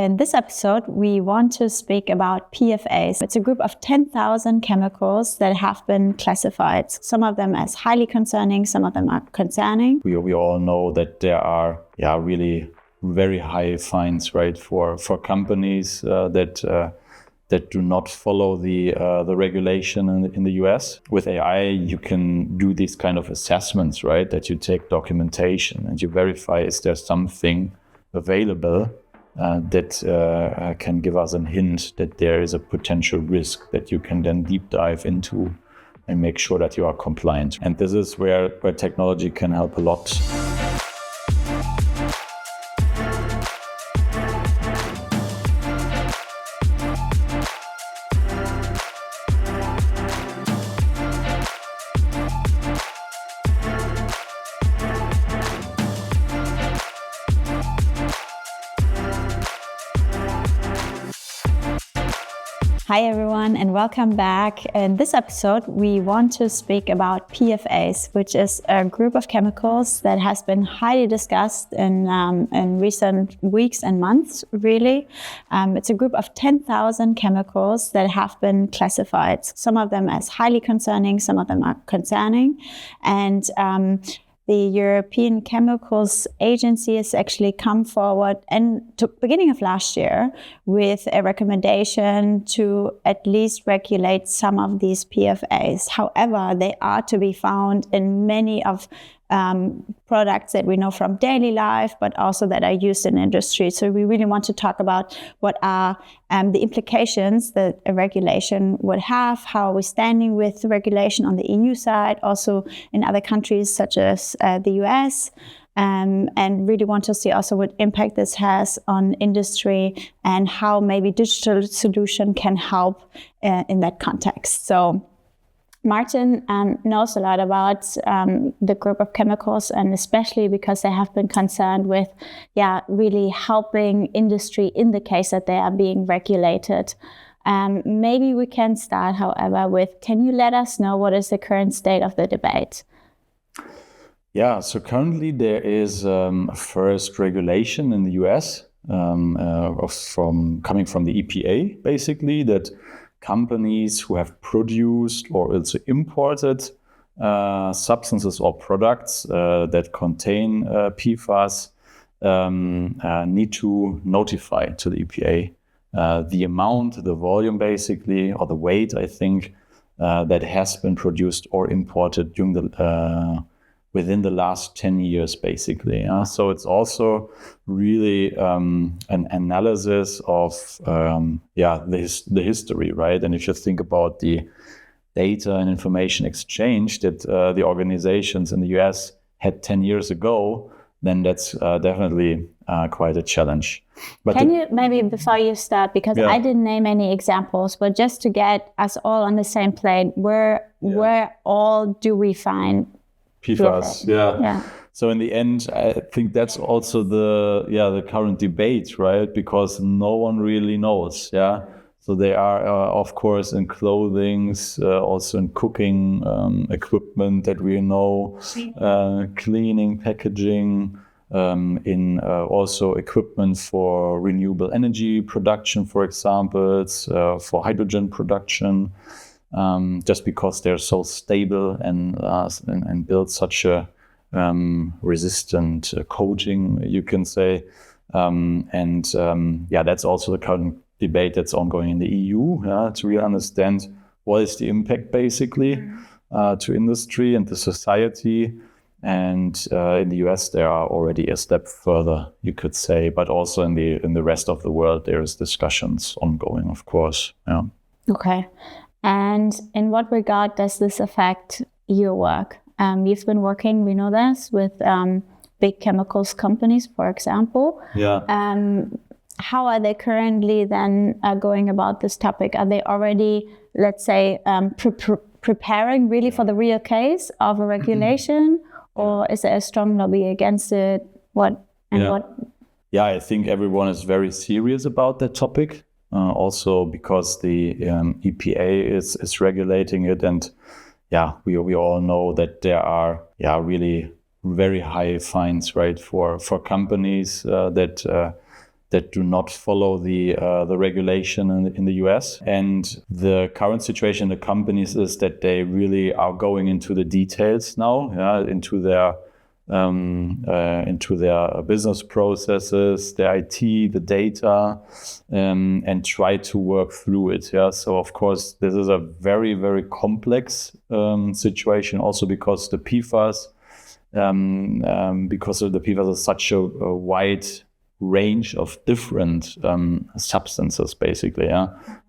In this episode, we want to speak about PFAS. It's a group of 10,000 chemicals that have been classified. Some of them as highly concerning, some of them are concerning. We all know that there are really very high fines, right, for companies that do not follow the regulation in the US. With AI, you can do these kind of assessments, right? That you take documentation and you verify is there something available that can give us a hint that there is a potential risk that you can then deep dive into and make sure that you are compliant. And this is where technology can help a lot. Hi everyone and welcome back. In this episode, we want to speak about PFAS, which is a group of chemicals that has been highly discussed in recent weeks and months, really. It's a group of 10,000 chemicals that have been classified, some of them as highly concerning, some of them are concerning. And the European Chemicals Agency has actually come forward and to beginning of last year with a recommendation to at least regulate some of these PFAS. However, they are to be found in many of products that we know from daily life, but also that are used in industry. So we really want to talk about what are the implications that a regulation would have, how are we standing with the regulation on the EU side, also in other countries such as the US, and really want to see also what impact this has on industry and how maybe digital solution can help in that context. So Martin knows a lot about the group of chemicals, and especially because they have been concerned with, really helping industry in the case that they are being regulated. Maybe we can start, however, with, can you let us know what is the current state of the debate? Yeah, so currently there is a first regulation in the US coming from the EPA, basically, that companies who have produced or also imported substances or products that contain PFAS need to notify to the EPA the amount, the volume basically, or the weight, I think, that has been produced or imported during within the last 10 years, basically. So it's also really an analysis of the history, right? And if you think about the data and information exchange that the organizations in the US had 10 years ago, then that's definitely quite a challenge. But can you maybe, before you start, because I didn't name any examples, but just to get us all on the same plane, where all do we find PFAS, So in the end, I think that's also the current debate, right? Because no one really knows, So they are, of course, in clothing, also in cooking equipment that we know, cleaning, packaging, in also equipment for renewable energy production, for example, for hydrogen production. Just because they're so stable and build such a resistant coating, you can say. That's also the current debate that's ongoing in the EU to really understand what is the impact basically to industry and to society. And in the US, there are already a step further, you could say, but also in the rest of the world, there is discussions ongoing, of course. Yeah. Okay. And in what regard does this affect your work? You've been working, we know this, with big chemicals companies, for example. Yeah. How are they currently then going about this topic? Are they already, let's say, preparing really for the real case of a regulation? Or is there a strong lobby against it? What? Yeah, I think everyone is very serious about that topic. Also because the EPA is regulating it, and we all know that there are really very high fines, right, for companies that that do not follow the regulation in the US. And the current situation in the companies is that they really are going into the details now, into their business processes, their IT, the data, and try to work through it. So of course, this is a very, very complex situation, also because the PFAS, is such a wide range of different substances, basically.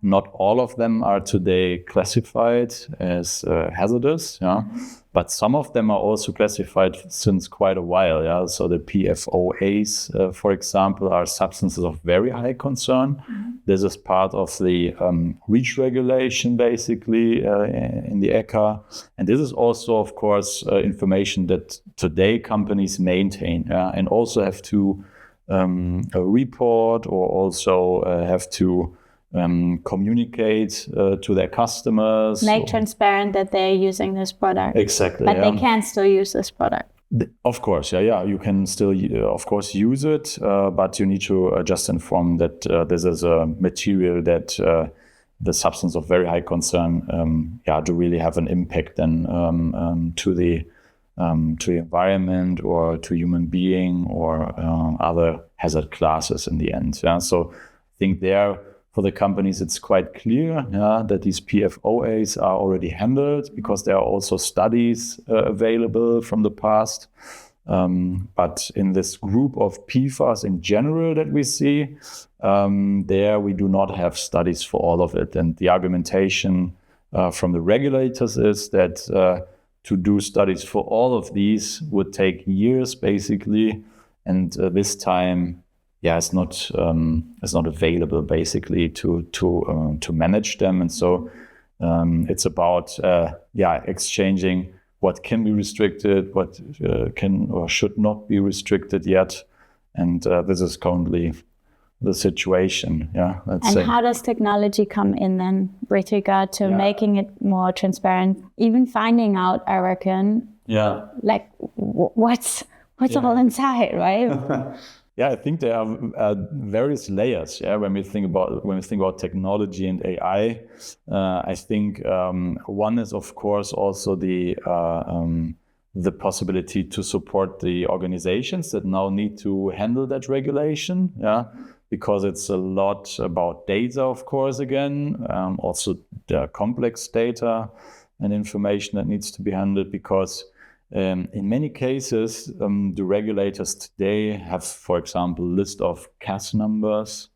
Not all of them are today classified as hazardous, but some of them are also classified since quite a while. So the PFOAs, for example, are substances of very high concern. This is part of the REACH regulation, basically, in the ECHA. And this is also, of course, information that today companies maintain, and also have to report, or also have to communicate to their customers. Make transparent that they're using this product. Exactly. But they can still use this product. Of course, you can still, of course, use it, but you need to just inform that this is a material that the substance of very high concern, to really have an impact then to the environment or to human being or other hazard classes in the end. So I think there, for the companies, it's quite clear that these PFOAs are already handled, because there are also studies available from the past. But in this group of PFAS in general that we see, there we do not have studies for all of it. And the argumentation from the regulators is that to do studies for all of these would take years, basically, and this time, it's not available, basically, to manage them. And so it's about exchanging what can be restricted, what can or should not be restricted yet, and this is currently the situation. Let's say. How does technology come in then with regard to making it more transparent, even finding out, I reckon, like what's all inside, right? I think there are various layers. When we think about technology and AI, I think one is, of course, also the possibility to support the organizations that now need to handle that regulation. Because it's a lot about data, of course, again, also the complex data and information that needs to be handled, because in many cases, the regulators today have, for example, a list of CAS numbers.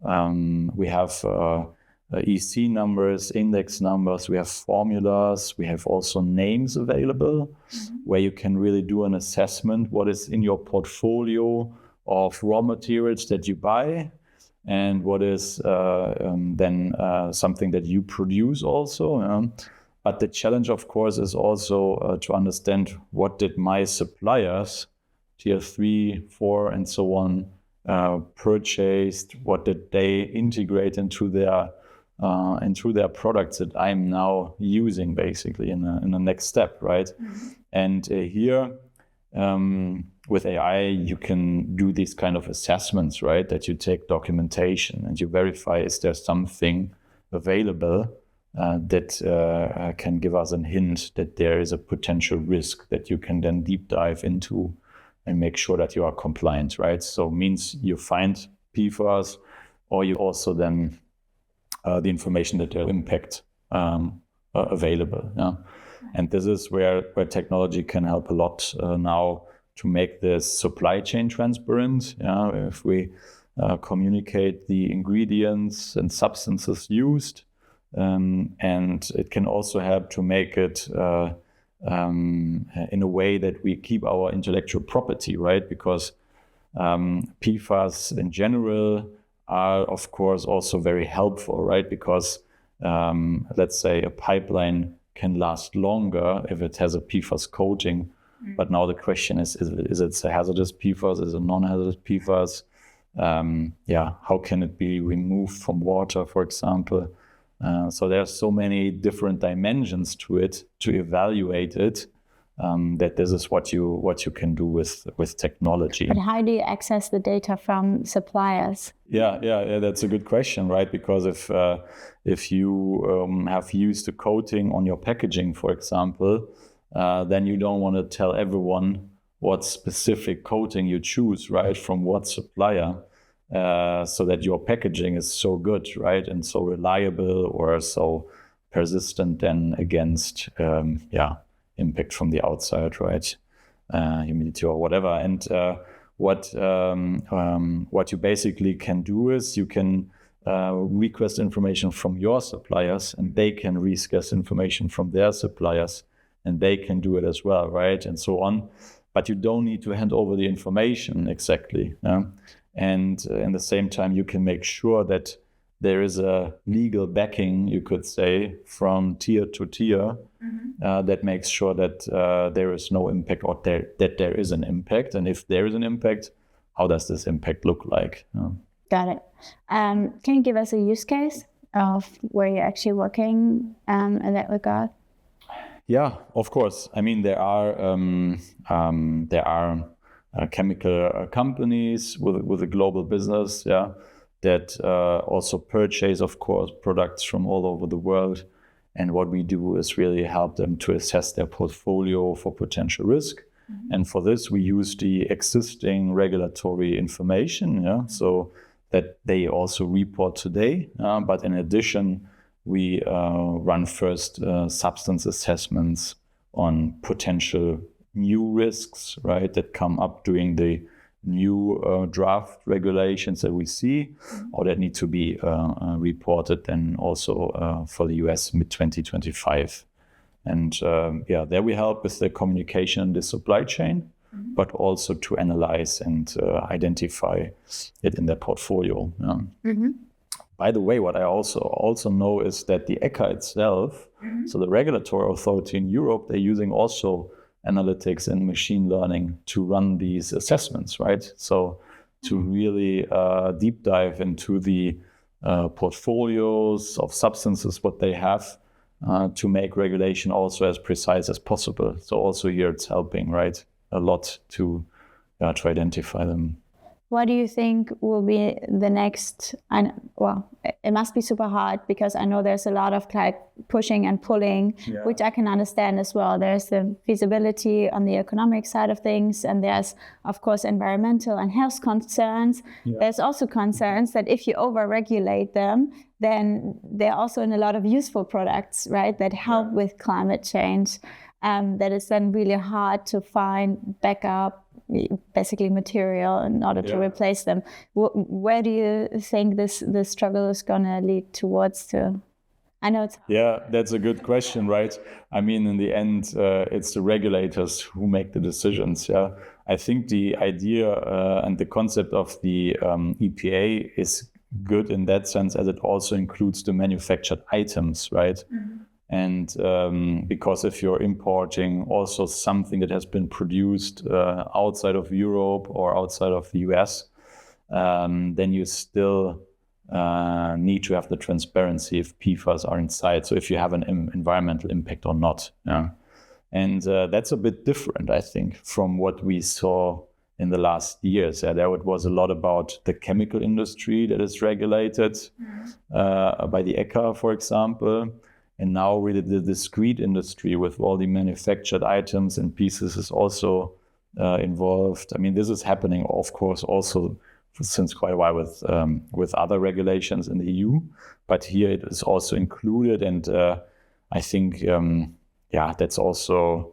We have EC numbers, index numbers, we have formulas, we have also names available where you can really do an assessment what is in your portfolio of raw materials that you buy, and what is then something that you produce also. But the challenge, of course, is also to understand what did my suppliers, tier 3, 4, and so on, purchased, what did they integrate into their products that I'm now using, basically, in the next step, right? And here, with AI, you can do these kind of assessments, right? That you take documentation and you verify, is there something available that can give us a hint that there is a potential risk that you can then deep dive into and make sure that you are compliant, right? So means you find PFAS, or you also then the information that there impact available. And this is where technology can help a lot now to make this supply chain transparent. If we communicate the ingredients and substances used, and it can also help to make it in a way that we keep our intellectual property, right? Because PFAS in general are, of course, also very helpful, right? Because let's say a pipeline can last longer if it has a PFAS coating. But now the question is it a hazardous PFAS? Is it a non-hazardous PFAS? How can it be removed from water, for example? So there are so many different dimensions to it to evaluate it that this is what you can do with technology. But how do you access the data from suppliers? Yeah, that's a good question, right? Because if you have used a coating on your packaging, for example, then you don't want to tell everyone what specific coating you choose, right, from what supplier, so that your packaging is so good, right, and so reliable or so persistent then against impact from the outside, right, humidity or whatever. And what you basically can do is you can request information from your suppliers, and they can request information from their suppliers, and they can do it as well, right, and so on. But you don't need to hand over the information exactly. And in the same time, you can make sure that there is a legal backing, you could say, from tier to tier, that makes sure that there is no impact, or that there is an impact. And if there is an impact, how does this impact look like? Got it. Can you give us a use case of where you're actually working in that regard? Yeah, of course. I mean, there are chemical companies with a global business, that also purchase, of course, products from all over the world. And what we do is really help them to assess their portfolio for potential risk. And for this, we use the existing regulatory information, so that they also report today. But in addition, we run first substance assessments on potential new risks, right, that come up during the new draft regulations that we see, or that need to be reported then also for the US mid-2025. And there we help with the communication in the supply chain, but also to analyze and identify it in their portfolio. By the way, what I also know is that the ECHA itself, so the regulatory authority in Europe, they're using also analytics and machine learning to run these assessments, right? So to really deep dive into the portfolios of substances, what they have, to make regulation also as precise as possible. So also here it's helping, right, a lot to identify them. What do you think will be the next? It must be super hard, because I know there's a lot of like pushing and pulling, which I can understand as well. There's the feasibility on the economic side of things, and there's, of course, environmental and health concerns. There's also concerns that if you over-regulate them, then they're also in a lot of useful products, right, that help with climate change. That is then really hard to find backup, basically material, in order to replace them. Where do you think this struggle is going to lead towards to? I know it's... Yeah, that's a good question, right? I mean, in the end, it's the regulators who make the decisions. Yeah, I think the idea and the concept of the EPA is good in that sense, as it also includes the manufactured items, right? And because if you're importing also something that has been produced outside of Europe or outside of the US, then you still need to have the transparency if PFAS are inside. So if you have an environmental impact or not. And that's a bit different, I think, from what we saw in the last years. There it was a lot about the chemical industry that is regulated by the ECHA, for example. And now really the discrete industry with all the manufactured items and pieces is also involved. I mean, this is happening, of course, also since quite a while with other regulations in the EU. But here it is also included. And I think, that's also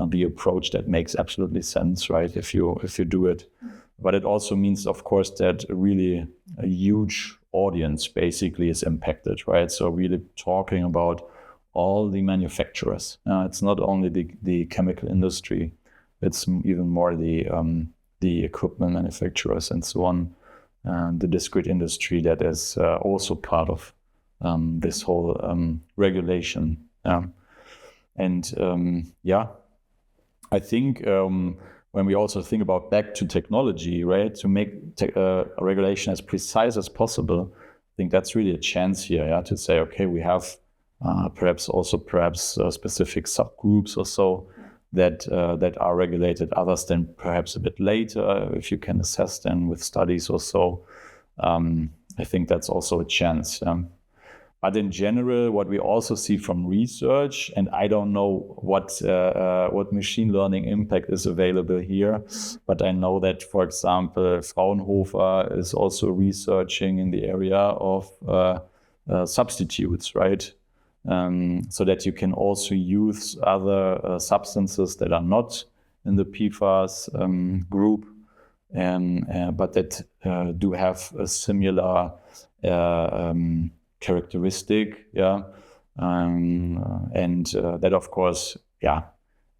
the approach that makes absolutely sense, right, if you do it. But it also means, of course, that really a huge audience basically is impacted, right? So really talking about all the manufacturers. It's not only the chemical industry, it's even more the equipment manufacturers and so on, the discrete industry that is also part of this whole regulation. I think when we also think about back to technology, right, to make a regulation as precise as possible, I think that's really a chance here, to say, okay, we have perhaps specific subgroups or so that are regulated, others then perhaps a bit later, if you can assess them with studies or so. I think that's also a chance. But in general, what we also see from research, and I don't know what machine learning impact is available here, but I know that, for example, Fraunhofer is also researching in the area of substitutes, right? So that you can also use other substances that are not in the PFAS group, but that do have a similar characteristic, and that, of course,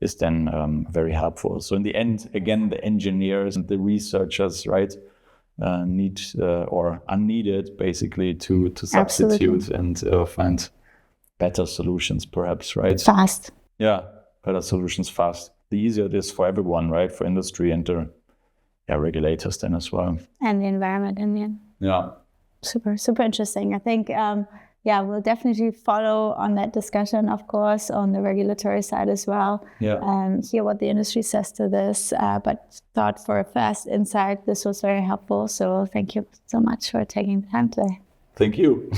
is then very helpful. So in the end, again, the engineers and the researchers, right, need or are needed basically to substitute and find better solutions, perhaps, right? Fast. Yeah, better solutions fast. The easier it is for everyone, right? For industry and the regulators then as well. And the environment in the end. Yeah. Super, super interesting. I think, we'll definitely follow on that discussion, of course, on the regulatory side as well. Yeah. Hear what the industry says to this. But thought for a fast insight, this was very helpful. So thank you so much for taking the time today. Thank you.